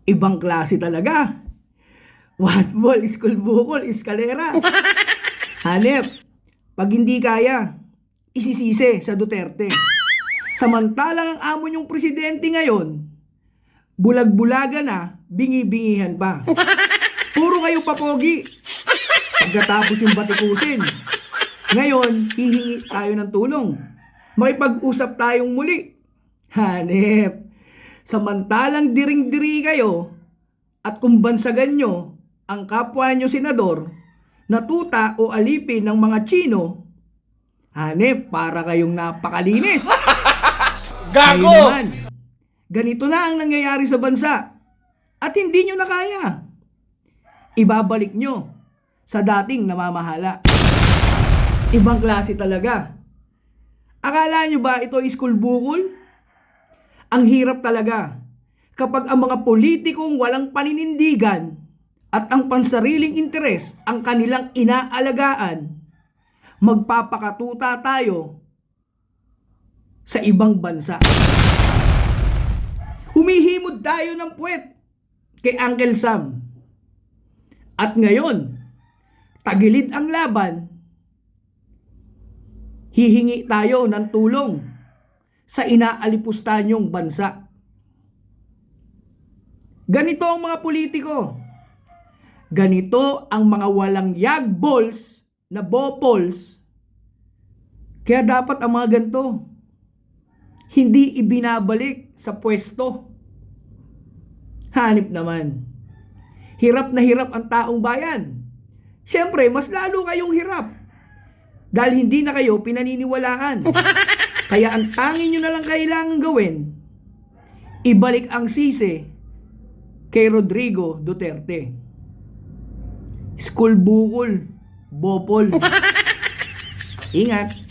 Ibang klase talaga. One ball, school bukol, eskalera. Hanep, pag hindi kaya, isisisi sa Duterte. Samantalang ang amo niyong presidente ngayon, bulag-bulaga na, bingi-bingihan pa. Puro kayo papogi. Pagkatapos yung batikusin. Ngayon, hihingi tayo ng tulong. Makipag-usap tayong muli. Hanep, samantalang diring-diri kayo at kung bansagan nyo ang kapwa nyo senador na tuta o alipin ng mga Chino, hanep, para kayong napakalinis. Ngayon Gago! naman, ganito na ang nangyayari sa bansa at hindi nyo na kaya. Ibabalik nyo sa dating namamahala. Ibang klase talaga. Akala nyo ba ito school bukol? Ang hirap talaga kapag ang mga politikong walang paninindigan at ang pansariling interes ang kanilang inaalagaan, magpapakatuta tayo sa ibang bansa. Humihimod tayo ng puwet kay Uncle Sam. At ngayon, tagilid ang laban, hihingi tayo ng tulong sa inaalipusta niyong bansa. Ganito ang mga politiko. Ganito ang mga walang yagballs na bopols. Kaya dapat ang mga ganito hindi ibinabalik sa pwesto. Hanip naman. Hirap na hirap ang taong bayan. Siyempre, mas lalo kayong hirap. Dahil hindi na kayo pinaniniwalaan. Kaya ang tanging nyo na lang kailangan gawin, ibalik ang sisi kay Rodrigo Duterte. School bukol, bopol. Ingat.